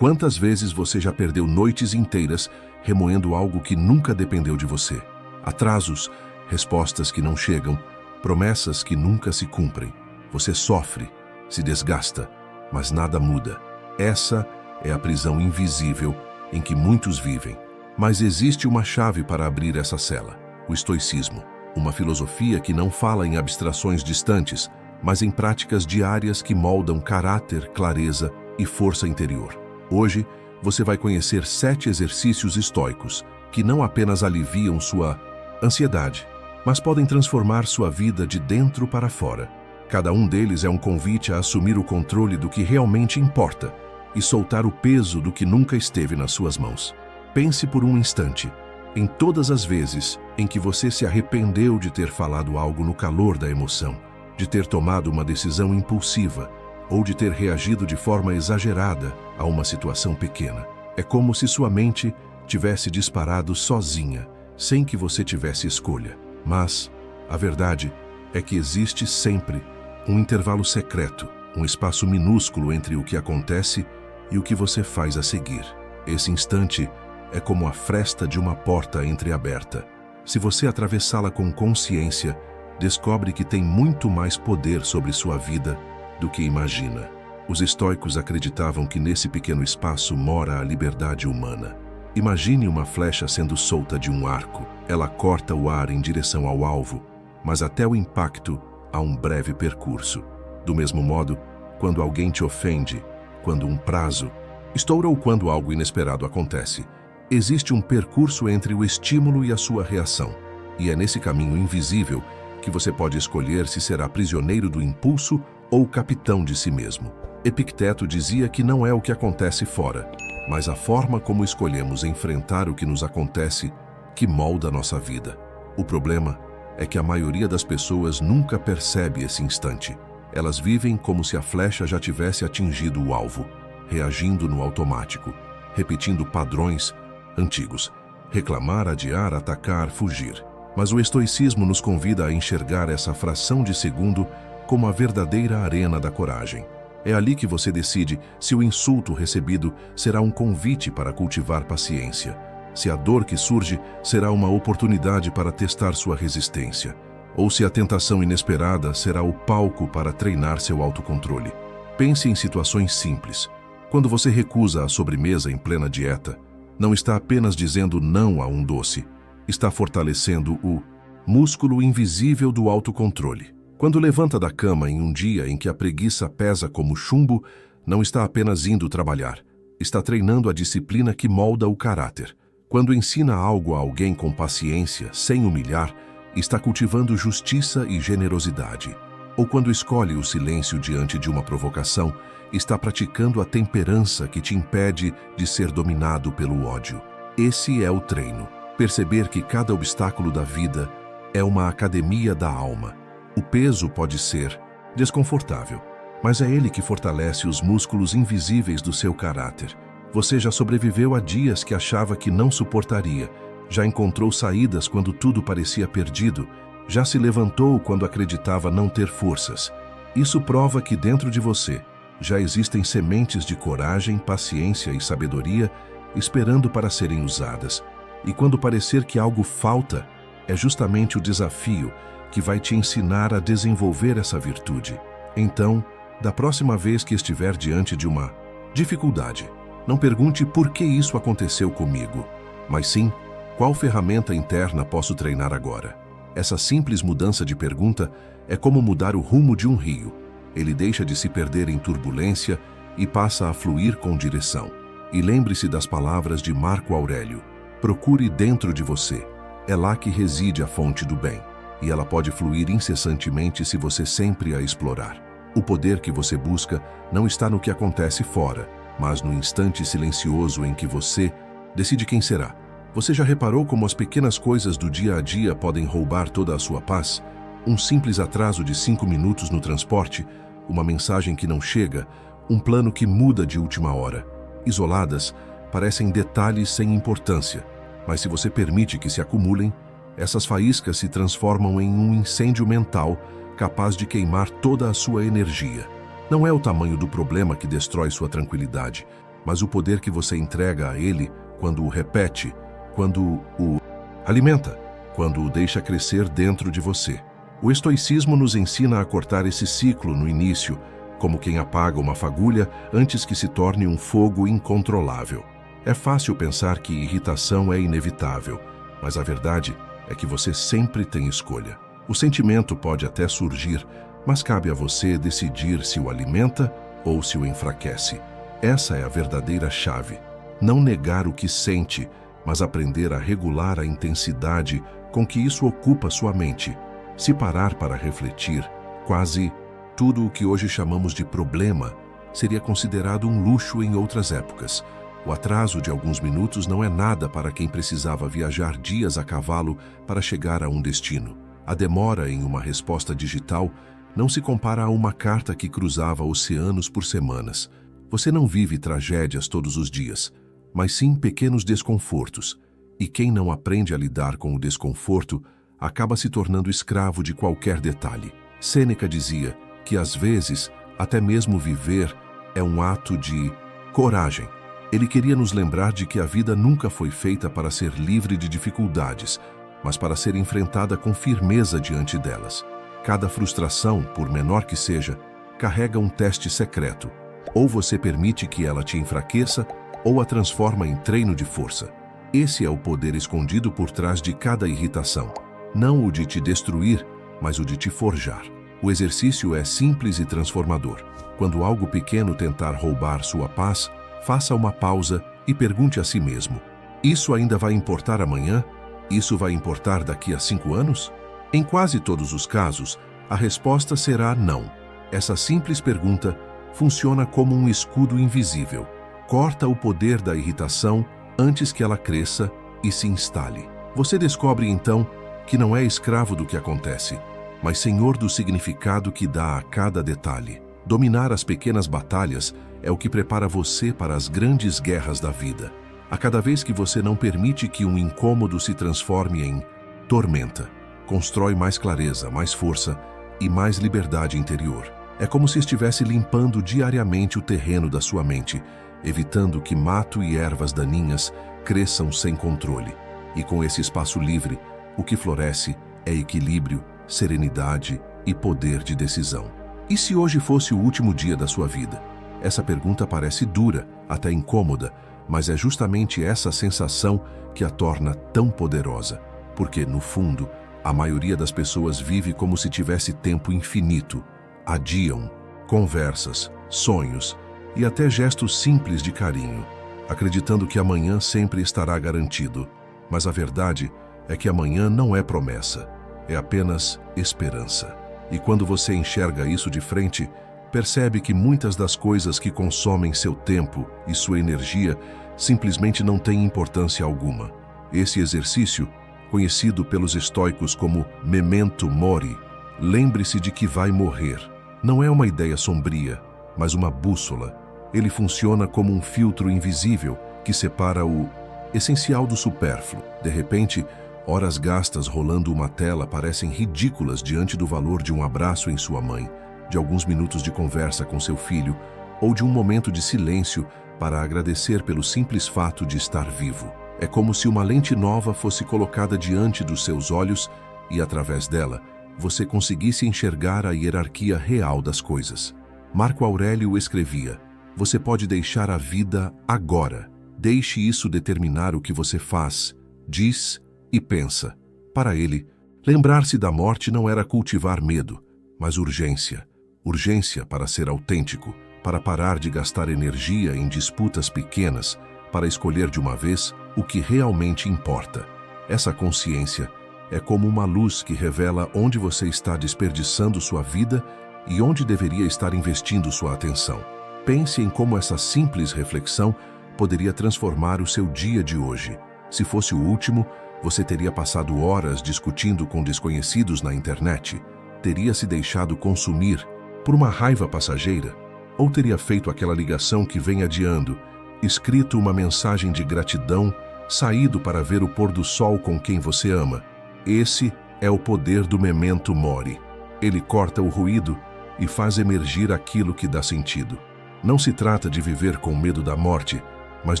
Quantas vezes você já perdeu noites inteiras remoendo algo que nunca dependeu de você? Atrasos, respostas que não chegam, promessas que nunca se cumprem. Você sofre, se desgasta, mas nada muda. Essa é a prisão invisível em que muitos vivem. Mas existe uma chave para abrir essa cela: o estoicismo. Uma filosofia que não fala em abstrações distantes, mas em práticas diárias que moldam caráter, clareza e força interior. Hoje, você vai conhecer 7 exercícios estoicos que não apenas aliviam sua ansiedade, mas podem transformar sua vida de dentro para fora. Cada um deles é um convite a assumir o controle do que realmente importa e soltar o peso do que nunca esteve nas suas mãos. Pense por um instante em todas as vezes em que você se arrependeu de ter falado algo no calor da emoção, de ter tomado uma decisão impulsiva ou de ter reagido de forma exagerada a uma situação pequena. É como se sua mente tivesse disparado sozinha, sem que você tivesse escolha. Mas a verdade é que existe sempre um intervalo secreto, um espaço minúsculo entre o que acontece e o que você faz a seguir. Esse instante é como a fresta de uma porta entreaberta. Se você atravessá-la com consciência, descobre que tem muito mais poder sobre sua vida do que imagina. Os estoicos acreditavam que nesse pequeno espaço mora a liberdade humana. Imagine uma flecha sendo solta de um arco. Ela corta o ar em direção ao alvo, mas até o impacto há um breve percurso. Do mesmo modo, quando alguém te ofende, quando um prazo estoura ou quando algo inesperado acontece, existe um percurso entre o estímulo e a sua reação. E é nesse caminho invisível que você pode escolher se será prisioneiro do impulso ou capitão de si mesmo. Epicteto dizia que não é o que acontece fora, mas a forma como escolhemos enfrentar o que nos acontece que molda a nossa vida. O problema é que a maioria das pessoas nunca percebe esse instante. Elas vivem como se a flecha já tivesse atingido o alvo, reagindo no automático, repetindo padrões antigos: reclamar, adiar, atacar, fugir. Mas o estoicismo nos convida a enxergar essa fração de segundo como a verdadeira arena da coragem. É ali que você decide se o insulto recebido será um convite para cultivar paciência, se a dor que surge será uma oportunidade para testar sua resistência, ou se a tentação inesperada será o palco para treinar seu autocontrole. Pense em situações simples. Quando você recusa a sobremesa em plena dieta, não está apenas dizendo não a um doce, está fortalecendo o músculo invisível do autocontrole. Quando levanta da cama em um dia em que a preguiça pesa como chumbo, não está apenas indo trabalhar, está treinando a disciplina que molda o caráter. Quando ensina algo a alguém com paciência, sem humilhar, está cultivando justiça e generosidade. Ou quando escolhe o silêncio diante de uma provocação, está praticando a temperança que te impede de ser dominado pelo ódio. Esse é o treino. Perceber que cada obstáculo da vida é uma academia da alma. O peso pode ser desconfortável, mas é ele que fortalece os músculos invisíveis do seu caráter. Você já sobreviveu a dias que achava que não suportaria, já encontrou saídas quando tudo parecia perdido, já se levantou quando acreditava não ter forças. Isso prova que dentro de você já existem sementes de coragem, paciência e sabedoria esperando para serem usadas. E quando parecer que algo falta, é justamente o desafio que vai te ensinar a desenvolver essa virtude. Então, da próxima vez que estiver diante de uma dificuldade, não pergunte por que isso aconteceu comigo, mas sim, qual ferramenta interna posso treinar agora? Essa simples mudança de pergunta é como mudar o rumo de um rio. Ele deixa de se perder em turbulência e passa a fluir com direção. E lembre-se das palavras de Marco Aurélio: procure dentro de você. É lá que reside a fonte do bem. E ela pode fluir incessantemente se você sempre a explorar. O poder que você busca não está no que acontece fora, mas no instante silencioso em que você decide quem será. Você já reparou como as pequenas coisas do dia a dia podem roubar toda a sua paz? Um simples atraso de 5 minutos no transporte, uma mensagem que não chega, um plano que muda de última hora. Isoladas, parecem detalhes sem importância, mas se você permite que se acumulem, essas faíscas se transformam em um incêndio mental capaz de queimar toda a sua energia. Não é o tamanho do problema que destrói sua tranquilidade, mas o poder que você entrega a ele quando o repete, quando o alimenta, quando o deixa crescer dentro de você. O estoicismo nos ensina a cortar esse ciclo no início, como quem apaga uma fagulha antes que se torne um fogo incontrolável. É fácil pensar que irritação é inevitável, mas a verdade é que você sempre tem escolha. O sentimento pode até surgir, mas cabe a você decidir se o alimenta ou se o enfraquece. Essa é a verdadeira chave. Não negar o que sente, mas aprender a regular a intensidade com que isso ocupa sua mente. Se parar para refletir, quase tudo o que hoje chamamos de problema seria considerado um luxo em outras épocas. O atraso de alguns minutos não é nada para quem precisava viajar dias a cavalo para chegar a um destino. A demora em uma resposta digital não se compara a uma carta que cruzava oceanos por semanas. Você não vive tragédias todos os dias, mas sim pequenos desconfortos. E quem não aprende a lidar com o desconforto acaba se tornando escravo de qualquer detalhe. Sêneca dizia que, às vezes, até mesmo viver é um ato de coragem. Ele queria nos lembrar de que a vida nunca foi feita para ser livre de dificuldades, mas para ser enfrentada com firmeza diante delas. Cada frustração, por menor que seja, carrega um teste secreto. Ou você permite que ela te enfraqueça, ou a transforma em treino de força. Esse é o poder escondido por trás de cada irritação. Não o de te destruir, mas o de te forjar. O exercício é simples e transformador. Quando algo pequeno tentar roubar sua paz, faça uma pausa e pergunte a si mesmo: isso ainda vai importar amanhã? Isso vai importar daqui a 5 anos? Em quase todos os casos, a resposta será não. Essa simples pergunta funciona como um escudo invisível. Corta o poder da irritação antes que ela cresça e se instale. Você descobre então que não é escravo do que acontece, mas senhor do significado que dá a cada detalhe. Dominar as pequenas batalhas é o que prepara você para as grandes guerras da vida. A cada vez que você não permite que um incômodo se transforme em tormenta, constrói mais clareza, mais força e mais liberdade interior. É como se estivesse limpando diariamente o terreno da sua mente, evitando que mato e ervas daninhas cresçam sem controle. E com esse espaço livre, o que floresce é equilíbrio, serenidade e poder de decisão. E se hoje fosse o último dia da sua vida? Essa pergunta parece dura, até incômoda, mas é justamente essa sensação que a torna tão poderosa. Porque, no fundo, a maioria das pessoas vive como se tivesse tempo infinito. Adiam conversas, sonhos e até gestos simples de carinho, acreditando que amanhã sempre estará garantido. Mas a verdade é que amanhã não é promessa, é apenas esperança. E quando você enxerga isso de frente, percebe que muitas das coisas que consomem seu tempo e sua energia simplesmente não têm importância alguma. Esse exercício, conhecido pelos estoicos como memento mori, lembre-se de que vai morrer, não é uma ideia sombria, mas uma bússola. Ele funciona como um filtro invisível que separa o essencial do supérfluo. De repente, horas gastas rolando uma tela parecem ridículas diante do valor de um abraço em sua mãe, de alguns minutos de conversa com seu filho ou de um momento de silêncio para agradecer pelo simples fato de estar vivo. É como se uma lente nova fosse colocada diante dos seus olhos e, através dela, você conseguisse enxergar a hierarquia real das coisas. Marco Aurélio escrevia: você pode deixar a vida agora. Deixe isso determinar o que você faz, diz e pensa. Para ele, lembrar-se da morte não era cultivar medo, mas urgência. Urgência para ser autêntico, para parar de gastar energia em disputas pequenas, para escolher de uma vez o que realmente importa. Essa consciência é como uma luz que revela onde você está desperdiçando sua vida e onde deveria estar investindo sua atenção. Pense em como essa simples reflexão poderia transformar o seu dia de hoje. Se fosse o último, você teria passado horas discutindo com desconhecidos na internet, teria se deixado consumir por uma raiva passageira, ou teria feito aquela ligação que vem adiando, escrito uma mensagem de gratidão, saído para ver o pôr do sol com quem você ama. Esse é o poder do memento mori. Ele corta o ruído e faz emergir aquilo que dá sentido. Não se trata de viver com medo da morte, mas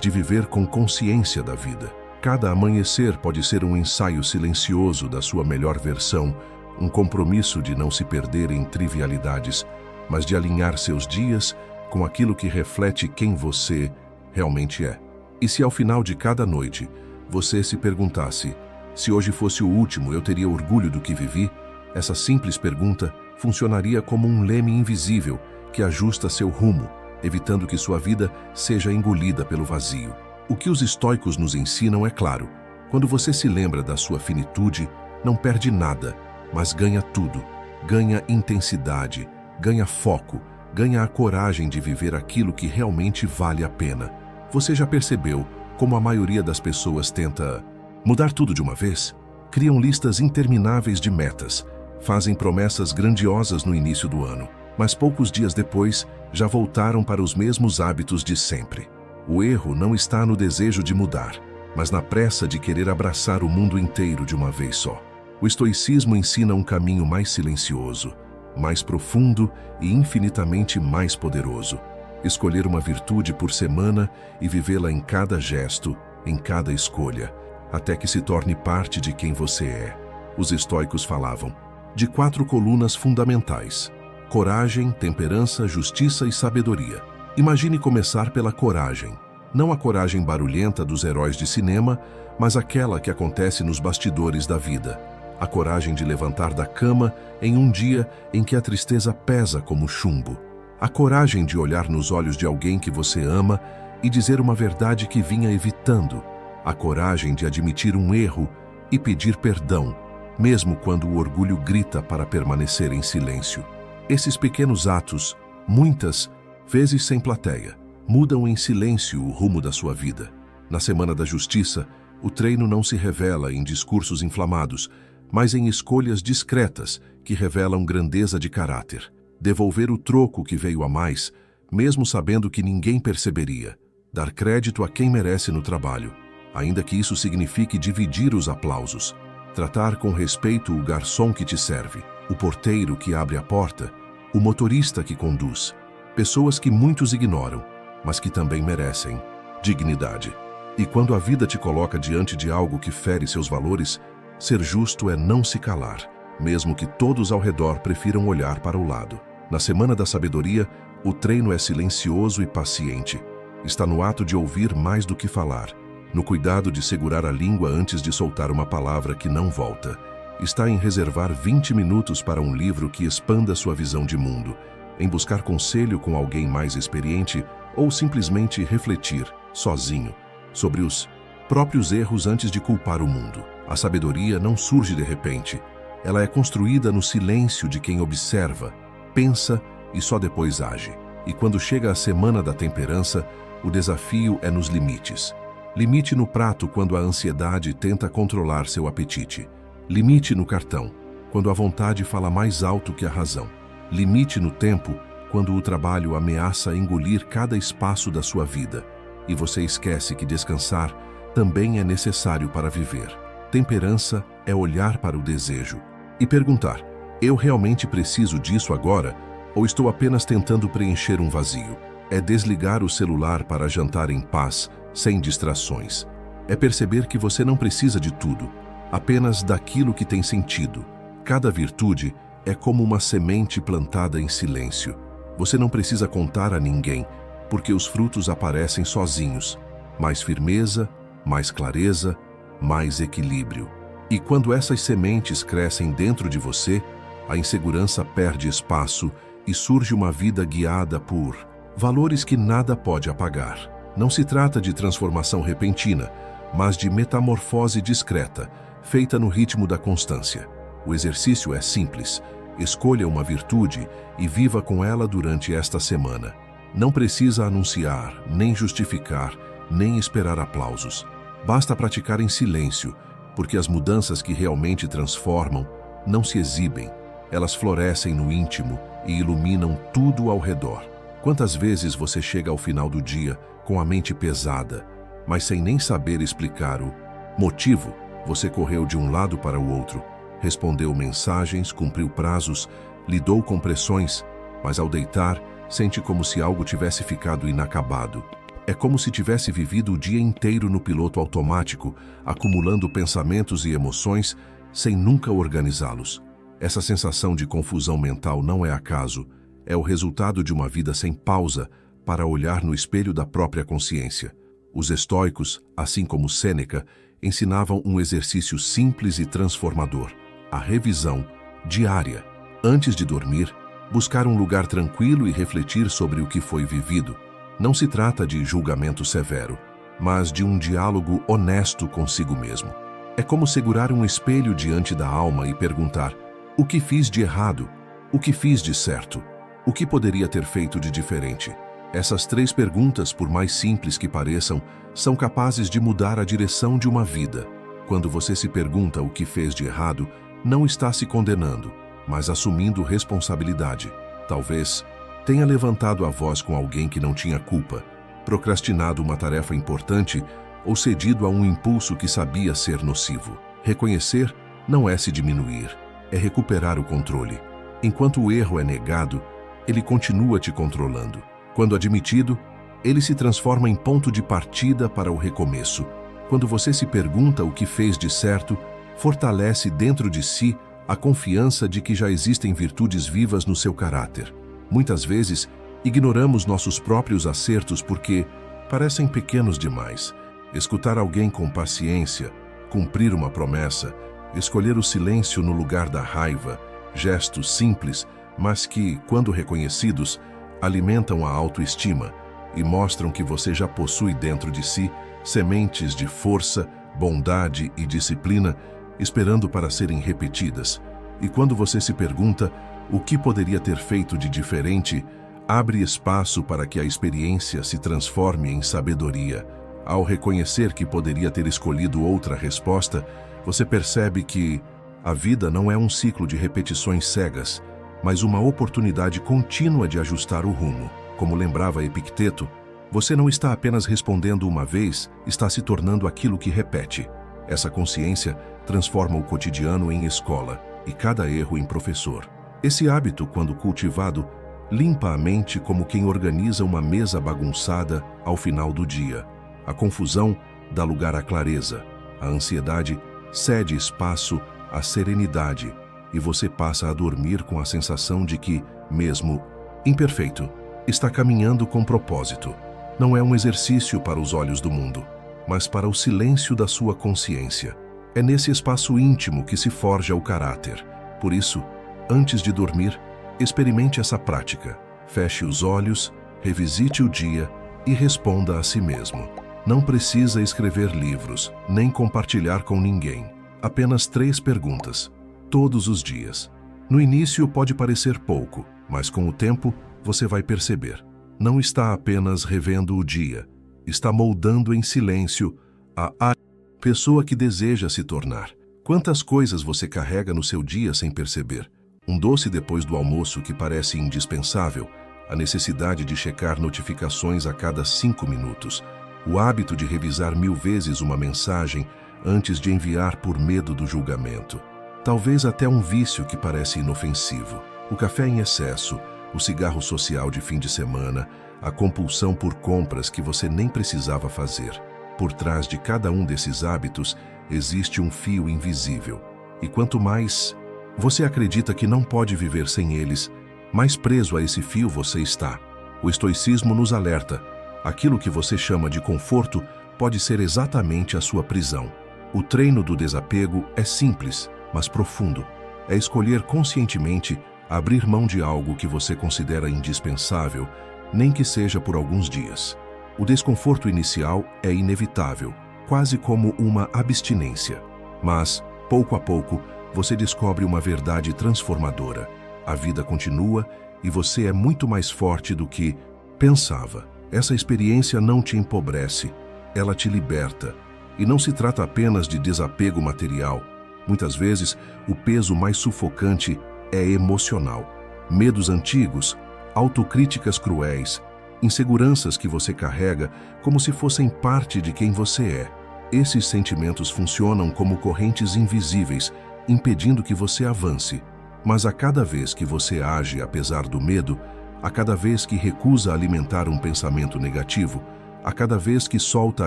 de viver com consciência da vida. Cada amanhecer pode ser um ensaio silencioso da sua melhor versão, um compromisso de não se perder em trivialidades, mas de alinhar seus dias com aquilo que reflete quem você realmente é. E se ao final de cada noite você se perguntasse: se hoje fosse o último, eu teria orgulho do que vivi? Essa simples pergunta funcionaria como um leme invisível que ajusta seu rumo, evitando que sua vida seja engolida pelo vazio. O que os estoicos nos ensinam é claro: quando você se lembra da sua finitude, não perde nada, mas ganha tudo. Ganha intensidade, ganha foco, ganha a coragem de viver aquilo que realmente vale a pena. Você já percebeu como a maioria das pessoas tenta mudar tudo de uma vez? Criam listas intermináveis de metas, fazem promessas grandiosas no início do ano, mas poucos dias depois já voltaram para os mesmos hábitos de sempre. O erro não está no desejo de mudar, mas na pressa de querer abraçar o mundo inteiro de uma vez só. O estoicismo ensina um caminho mais silencioso, mais profundo e infinitamente mais poderoso. Escolher uma virtude por semana e vivê-la em cada gesto, em cada escolha, até que se torne parte de quem você é. Os estoicos falavam de 4 colunas fundamentais: coragem, temperança, justiça e sabedoria. Imagine começar pela coragem. Não a coragem barulhenta dos heróis de cinema, mas aquela que acontece nos bastidores da vida. A coragem de levantar da cama em um dia em que a tristeza pesa como chumbo. A coragem de olhar nos olhos de alguém que você ama e dizer uma verdade que vinha evitando. A coragem de admitir um erro e pedir perdão, mesmo quando o orgulho grita para permanecer em silêncio. Esses pequenos atos, muitas vezes sem plateia, mudam em silêncio o rumo da sua vida. Na Semana da Justiça, o treino não se revela em discursos inflamados, mas em escolhas discretas que revelam grandeza de caráter. Devolver o troco que veio a mais, mesmo sabendo que ninguém perceberia. Dar crédito a quem merece no trabalho, ainda que isso signifique dividir os aplausos. Tratar com respeito o garçom que te serve, o porteiro que abre a porta, o motorista que conduz. Pessoas que muitos ignoram, mas que também merecem dignidade. E quando a vida te coloca diante de algo que fere seus valores, ser justo é não se calar, mesmo que todos ao redor prefiram olhar para o lado. Na Semana da Sabedoria, o treino é silencioso e paciente. Está no ato de ouvir mais do que falar, no cuidado de segurar a língua antes de soltar uma palavra que não volta. Está em reservar 20 minutos para um livro que expanda sua visão de mundo, em buscar conselho com alguém mais experiente ou simplesmente refletir, sozinho, sobre os próprios erros antes de culpar o mundo. A sabedoria não surge de repente. Ela é construída no silêncio de quem observa, pensa e só depois age. E quando chega a Semana da Temperança, o desafio é nos limites. Limite no prato quando a ansiedade tenta controlar seu apetite. Limite no cartão, quando a vontade fala mais alto que a razão. Limite no tempo, quando o trabalho ameaça engolir cada espaço da sua vida. E você esquece que descansar também é necessário para viver. Temperança é olhar para o desejo e perguntar: eu realmente preciso disso agora ou estou apenas tentando preencher um vazio? É desligar o celular para jantar em paz, sem distrações. É perceber que você não precisa de tudo, apenas daquilo que tem sentido. Cada virtude é como uma semente plantada em silêncio. Você não precisa contar a ninguém, porque os frutos aparecem sozinhos. Mais firmeza, mais clareza, mais equilíbrio. E quando essas sementes crescem dentro de você, a insegurança perde espaço e surge uma vida guiada por valores que nada pode apagar. Não se trata de transformação repentina, mas de metamorfose discreta, feita no ritmo da constância. O exercício é simples. Escolha uma virtude e viva com ela durante esta semana. Não precisa anunciar, nem justificar, nem esperar aplausos. Basta praticar em silêncio, porque as mudanças que realmente transformam não se exibem. Elas florescem no íntimo e iluminam tudo ao redor. Quantas vezes você chega ao final do dia com a mente pesada, mas sem nem saber explicar o motivo? Você correu de um lado para o outro, respondeu mensagens, cumpriu prazos, lidou com pressões, mas ao deitar, Sente como se algo tivesse ficado inacabado. É como se tivesse vivido o dia inteiro no piloto automático, acumulando pensamentos e emoções sem nunca organizá-los. Essa sensação de confusão mental não é acaso, é o resultado de uma vida sem pausa para olhar no espelho da própria consciência. Os estoicos, assim como Sêneca, ensinavam um exercício simples e transformador: a revisão diária. Antes de dormir, buscar um lugar tranquilo e refletir sobre o que foi vivido. Não se trata de julgamento severo, mas de um diálogo honesto consigo mesmo. É como segurar um espelho diante da alma e perguntar: o que fiz de errado? O que fiz de certo? O que poderia ter feito de diferente? Essas 3 perguntas, por mais simples que pareçam, são capazes de mudar a direção de uma vida. Quando você se pergunta o que fez de errado, não está se condenando, mas assumindo responsabilidade. Talvez tenha levantado a voz com alguém que não tinha culpa, procrastinado uma tarefa importante ou cedido a um impulso que sabia ser nocivo. Reconhecer não é se diminuir, é recuperar o controle. Enquanto o erro é negado, ele continua te controlando. Quando admitido, ele se transforma em ponto de partida para o recomeço. Quando você se pergunta o que fez de certo, fortalece dentro de si a confiança de que já existem virtudes vivas no seu caráter. Muitas vezes, ignoramos nossos próprios acertos porque parecem pequenos demais. Escutar alguém com paciência, cumprir uma promessa, escolher o silêncio no lugar da raiva, gestos simples, mas que, quando reconhecidos, alimentam a autoestima e mostram que você já possui dentro de si sementes de força, bondade e disciplina, esperando para serem repetidas. E quando você se pergunta o que poderia ter feito de diferente, abre espaço para que a experiência se transforme em sabedoria. Ao reconhecer que poderia ter escolhido outra resposta, você percebe que a vida não é um ciclo de repetições cegas, mas uma oportunidade contínua de ajustar o rumo. Como lembrava Epicteto, você não está apenas respondendo uma vez, está se tornando aquilo que repete. Essa consciência transforma o cotidiano em escola e cada erro em professor. Esse hábito, quando cultivado, limpa a mente como quem organiza uma mesa bagunçada ao final do dia. A confusão dá lugar à clareza, a ansiedade cede espaço à serenidade e você passa a dormir com a sensação de que, mesmo imperfeito, está caminhando com propósito. Não é um exercício para os olhos do mundo, mas para o silêncio da sua consciência. É nesse espaço íntimo que se forja o caráter. Por isso, antes de dormir, experimente essa prática. Feche os olhos, revisite o dia e responda a si mesmo. Não precisa escrever livros, nem compartilhar com ninguém. Apenas 3 perguntas, todos os dias. No início pode parecer pouco, mas com o tempo você vai perceber. Não está apenas revendo o dia, está moldando em silêncio a pessoa que deseja se tornar. Quantas coisas você carrega no seu dia sem perceber? Um doce depois do almoço que parece indispensável, a necessidade de checar notificações a cada 5 minutos, o hábito de revisar 1000 vezes uma mensagem antes de enviar por medo do julgamento. Talvez até um vício que parece inofensivo. O café em excesso, o cigarro social de fim de semana, a compulsão por compras que você nem precisava fazer. Por trás de cada um desses hábitos existe um fio invisível. E quanto mais você acredita que não pode viver sem eles, mais preso a esse fio você está. O estoicismo nos alerta. Aquilo que você chama de conforto pode ser exatamente a sua prisão. O treino do desapego é simples, mas profundo. É escolher conscientemente abrir mão de algo que você considera indispensável, nem que seja por alguns dias. O desconforto inicial é inevitável, quase como uma abstinência. Mas, pouco a pouco, você descobre uma verdade transformadora. A vida continua e você é muito mais forte do que pensava. Essa experiência não te empobrece, ela te liberta. E não se trata apenas de desapego material. Muitas vezes, o peso mais sufocante é emocional. Medos antigos, autocríticas cruéis, inseguranças que você carrega como se fossem parte de quem você é. Esses sentimentos funcionam como correntes invisíveis, impedindo que você avance. Mas a cada vez que você age apesar do medo, A cada vez que recusa alimentar um pensamento negativo, a cada vez que solta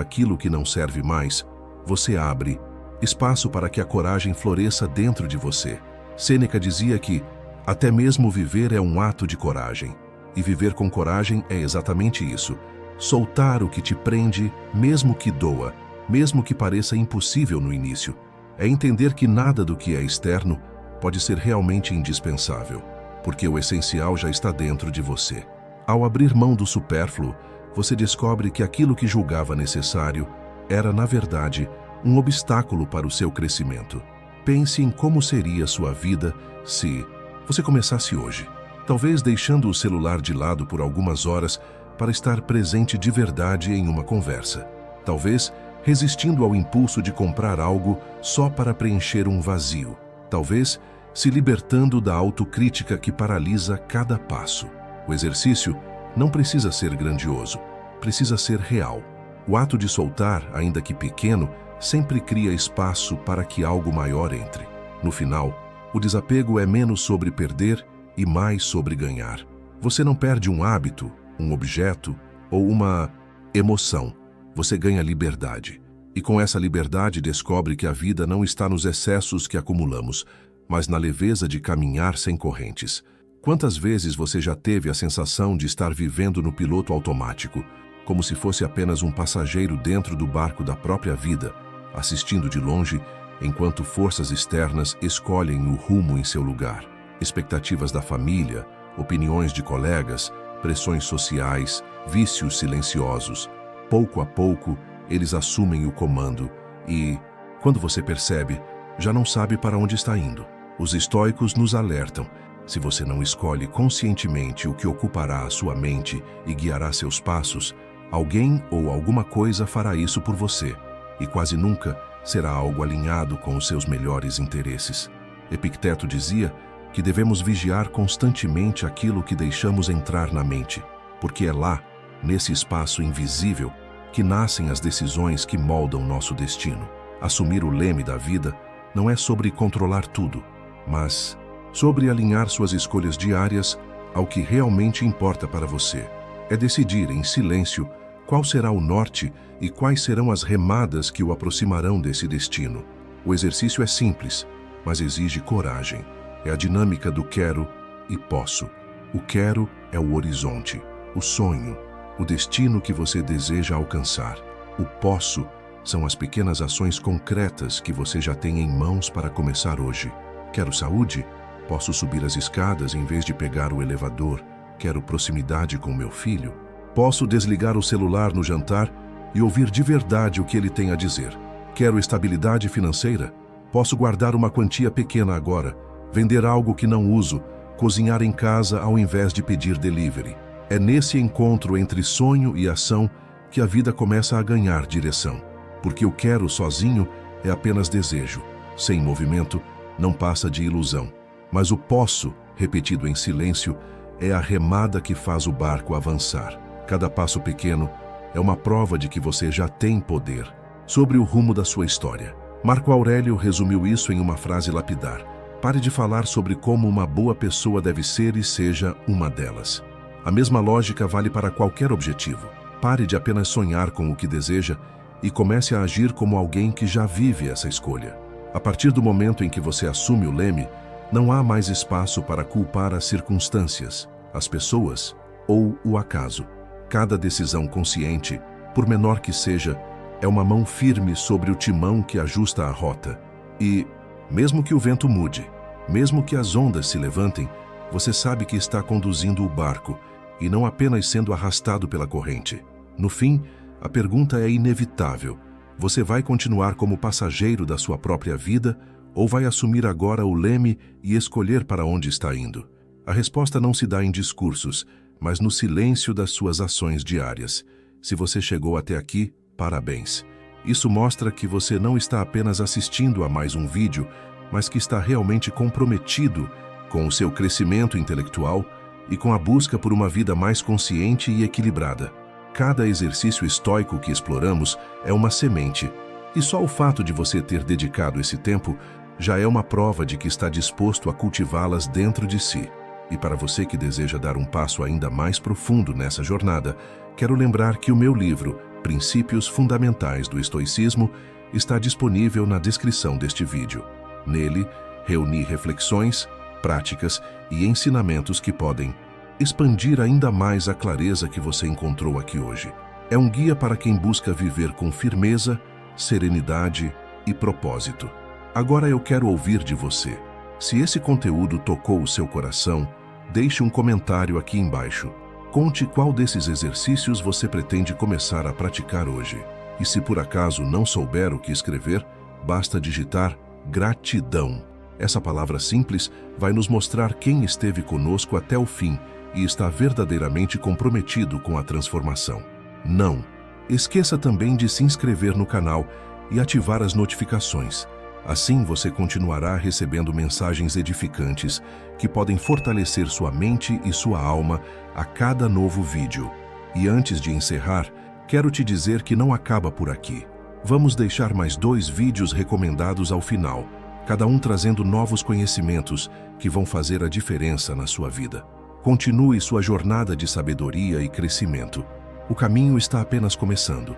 aquilo que não serve mais, você abre espaço para que a coragem floresça dentro de você. Sêneca dizia que até mesmo viver é um ato de coragem. E viver com coragem é exatamente isso. Soltar o que te prende, mesmo que doa, mesmo que pareça impossível no início. É entender que nada do que é externo pode ser realmente indispensável, porque o essencial já está dentro de você. Ao abrir mão do supérfluo, você descobre que aquilo que julgava necessário era, na verdade, um obstáculo para o seu crescimento. Pense em como seria sua vida se você começasse hoje, talvez deixando o celular de lado por algumas horas para estar presente de verdade em uma conversa. Talvez resistindo ao impulso de comprar algo só para preencher um vazio. Talvez se libertando da autocrítica que paralisa cada passo. O exercício não precisa ser grandioso, precisa ser real. O ato de soltar, ainda que pequeno, sempre cria espaço para que algo maior entre. No final, o desapego é menos sobre perder e mais sobre ganhar. Você não perde um hábito, um objeto ou uma emoção. Você ganha liberdade. E com essa liberdade descobre que a vida não está nos excessos que acumulamos, mas na leveza de caminhar sem correntes. Quantas vezes você já teve a sensação de estar vivendo no piloto automático, como se fosse apenas um passageiro dentro do barco da própria vida, assistindo de longe, enquanto forças externas escolhem o rumo em seu lugar? Expectativas da família, opiniões de colegas, pressões sociais, vícios silenciosos. Pouco a pouco, eles assumem o comando e, quando você percebe, já não sabe para onde está indo. Os estoicos nos alertam: se você não escolhe conscientemente o que ocupará a sua mente e guiará seus passos, alguém ou alguma coisa fará isso por você, e quase nunca será algo alinhado com os seus melhores interesses. Epicteto dizia que devemos vigiar constantemente aquilo que deixamos entrar na mente, porque é lá, nesse espaço invisível, que nascem as decisões que moldam nosso destino. Assumir o leme da vida não é sobre controlar tudo, mas sobre alinhar suas escolhas diárias ao que realmente importa para você. É decidir em silêncio qual será o norte e quais serão as remadas que o aproximarão desse destino. O exercício é simples, mas exige coragem. É a dinâmica do quero e posso. O quero é o horizonte, o sonho, o destino que você deseja alcançar. O posso são as pequenas ações concretas que você já tem em mãos para começar hoje. Quero saúde? Posso subir as escadas em vez de pegar o elevador. Quero proximidade com meu filho? Posso desligar o celular no jantar e ouvir de verdade o que ele tem a dizer. Quero estabilidade financeira? Posso guardar uma quantia pequena agora, vender algo que não uso, cozinhar em casa ao invés de pedir delivery. É nesse encontro entre sonho e ação que a vida começa a ganhar direção. Porque o quero sozinho é apenas desejo. Sem movimento, não passa de ilusão. Mas o posso, repetido em silêncio, é a remada que faz o barco avançar. Cada passo pequeno é uma prova de que você já tem poder sobre o rumo da sua história. Marco Aurélio resumiu isso em uma frase lapidar: pare de falar sobre como uma boa pessoa deve ser e seja uma delas. A mesma lógica vale para qualquer objetivo. Pare de apenas sonhar com o que deseja e comece a agir como alguém que já vive essa escolha. A partir do momento em que você assume o leme, não há mais espaço para culpar as circunstâncias, as pessoas ou o acaso. Cada decisão consciente, por menor que seja, é uma mão firme sobre o timão que ajusta a rota. E, mesmo que o vento mude, mesmo que as ondas se levantem, você sabe que está conduzindo o barco e não apenas sendo arrastado pela corrente. No fim, a pergunta é inevitável: você vai continuar como passageiro da sua própria vida ou vai assumir agora o leme e escolher para onde está indo? A resposta não se dá em discursos, mas no silêncio das suas ações diárias. Se você chegou até aqui, parabéns. Isso mostra que você não está apenas assistindo a mais um vídeo, mas que está realmente comprometido com o seu crescimento intelectual e com a busca por uma vida mais consciente e equilibrada. Cada exercício estoico que exploramos é uma semente, e só o fato de você ter dedicado esse tempo já é uma prova de que está disposto a cultivá-las dentro de si. E para você que deseja dar um passo ainda mais profundo nessa jornada, quero lembrar que o meu livro, Princípios Fundamentais do Estoicismo, está disponível na descrição deste vídeo. Nele, reuni reflexões, práticas e ensinamentos que podem expandir ainda mais a clareza que você encontrou aqui hoje. É um guia para quem busca viver com firmeza, serenidade e propósito. Agora eu quero ouvir de você. Se esse conteúdo tocou o seu coração, deixe um comentário aqui embaixo. Conte qual desses exercícios você pretende começar a praticar hoje. E se por acaso não souber o que escrever, basta digitar gratidão. Essa palavra simples vai nos mostrar quem esteve conosco até o fim e está verdadeiramente comprometido com a transformação. Não esqueça também de se inscrever no canal e ativar as notificações. Assim você continuará recebendo mensagens edificantes que podem fortalecer sua mente e sua alma a cada novo vídeo. E antes de encerrar, quero te dizer que não acaba por aqui. Vamos deixar mais 2 vídeos recomendados ao final, cada um trazendo novos conhecimentos que vão fazer a diferença na sua vida. Continue sua jornada de sabedoria e crescimento. O caminho está apenas começando.